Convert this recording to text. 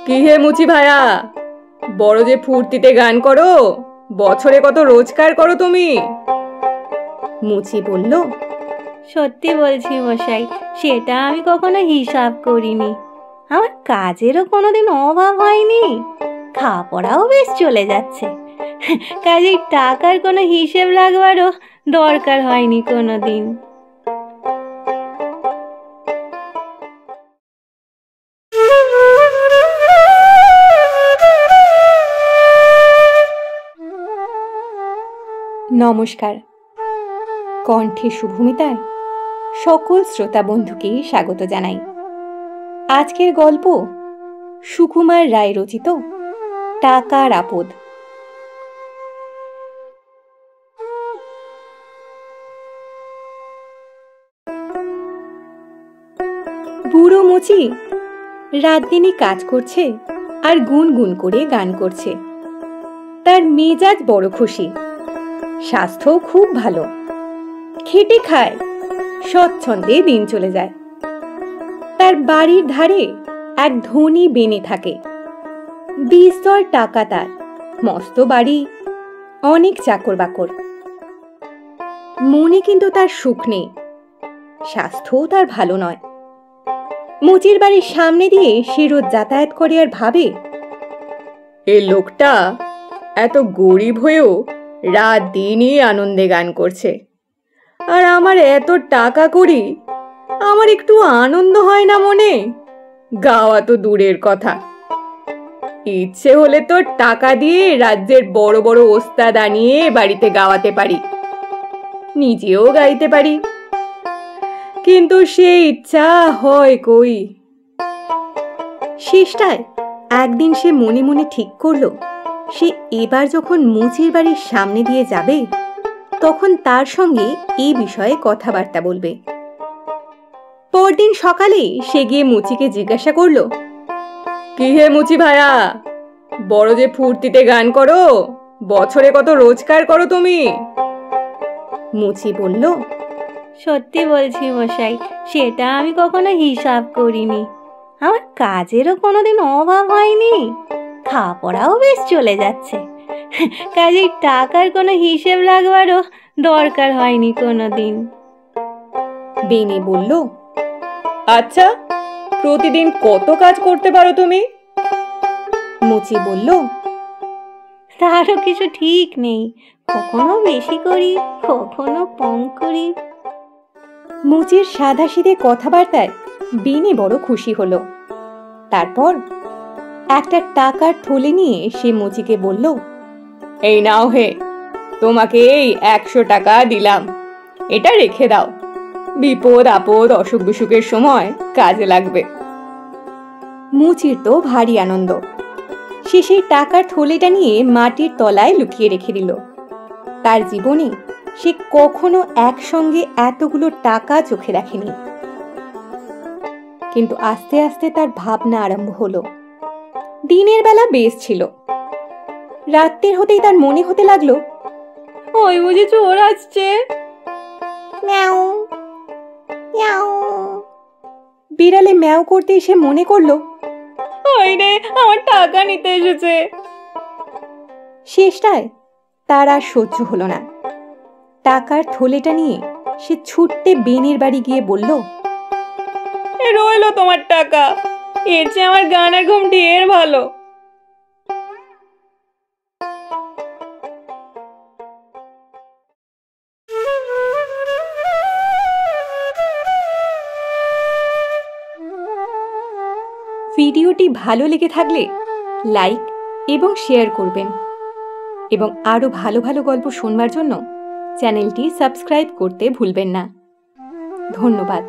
কি হে মুচি ভায়া, বড় যে ফুর্তিতে গান করো, বছরে কত রোজগার করো তুমি? মুচি বলল, সত্যি বলছি মশাই, সেটা আমি কখনো হিসাব করিনি। আমার কাজেরও কোনোদিন অভাব হয়নি, খাওয়া পড়াও বেশ চলে যাচ্ছে। কাজেই টাকার কোনো হিসেব রাখবারও দরকার হয়নি কোনোদিন। নমস্কার, কণ্ঠে শুভমিতায় সকল শ্রোতা বন্ধুকে স্বাগত জানাই। আজকের গল্প সুকুমার রায় রচিত টাকার আপদ। বুড়ো মুচি রাত দিনই কাজ করছে আর গুনগুন করে গান করছে। তার মেজাজ বড় খুশি, স্বাস্থ্য খুব ভালো, খেটে খায়, স্বচ্ছন্দে দিন চলে যায়। তার বাড়ির ধারে এক ধনী বেনে থাকে, বিস্তর টাকা তার, মস্ত বাড়ি, অনেক চাকর বাকর। মনে কিন্তু তার সুখ নেই, স্বাস্থ্যও তার ভালো নয়। মুচির বাড়ির সামনে দিয়ে সে রোজ যাতায়াত করে আর ভাবে, এই লোকটা এত গরিব হয়েও রাত দিনই আনন্দে গান করছে, আর আমার এত টাকা করি, আমার একটু আনন্দ হয় না মনে? গাওয়া তো দূরের কথা, ইচ্ছে হলে তো টাকা দিয়ে রাজ্যের বড় বড় ওস্তাদ আনিয়ে বাড়িতে গাওয়াতে পারি, নিজেও গাইতে পারি, কিন্তু সে ইচ্ছা হয় কই? শেষটায় একদিন সে মনে মনে ঠিক করলো, সে এবার যখন মুচির বাড়ির সামনে দিয়ে যাবে, তখন তার সঙ্গে এই বিষয়ে কথাবার্তা বলবে। পরদিন সকালে সে গিয়ে মুচিকে জিজ্ঞাসা করলো, কি হে মুচি ভায়া, বড় যে ফুর্তিতে গান করো, বছরে কত রোজগার করো তুমি? মুচি বলল, সত্যি বলছি মশাই, সেটা আমি কখনো হিসাব করিনি। আমার কাজেরও কোনোদিন অভাব হয়নি, খাওয়া পড়াও বেশ চলে যাচ্ছে। কাজেই টাকার কোনো হিসেব রাখবারও দরকার হয়নি কোনোদিন। বেনি বলল, আচ্ছা, প্রতিদিন কত কাজ করতে পারো তুমি? মুচি বলল, তারও কিছু ঠিক নেই, কখনো বেশি করি, কখনো কম করি। মুচির সাদাসিধে কথাবার্তায় বেনি বড় খুশি হলো। তারপর একটা টাকার থলে নিয়ে সে মুচিকে বলল, এই নাও হে, তোমাকে এই 100 টাকা দিলাম, এটা রেখে দাও, বিপদ আপদ অসুখ বিসুখের সময় কাজে লাগবে। মুচির তো ভারী আনন্দ, সে সেই টাকার থলেটা নিয়ে মাটির তলায় লুকিয়ে রেখে দিল। তার জীবনে সে কখনো একসঙ্গে এতগুলো টাকা চোখে রাখেনি। কিন্তু আস্তে আস্তে তার ভাবনা আরম্ভ হলো। দিনের বেলা বেশ ছিল, রাত্রির হতেই তার মনে হতে লাগলো, ওই বুঝি চোর আসছে। ম্যাও ম্যাও। বিড়ালে ম্যাও করতে এসে মনে করলো, ওই রে, আমার টাকা নিতে এসেছে। শেষটায় তার আর সহ্য হলো না। টাকার থলেটা নিয়ে সে ছুটতে বেনের বাড়ি গিয়ে বলল, এ রইলো তোমার টাকা, এর চেয়ে আমার গানের ঘুম ঢের ভালো। ভিডিওটি ভালো লেগে থাকলে লাইক এবং শেয়ার করবেন, এবং আরও ভালো ভালো গল্প শুনবার জন্য চ্যানেলটি সাবস্ক্রাইব করতে ভুলবেন না। ধন্যবাদ।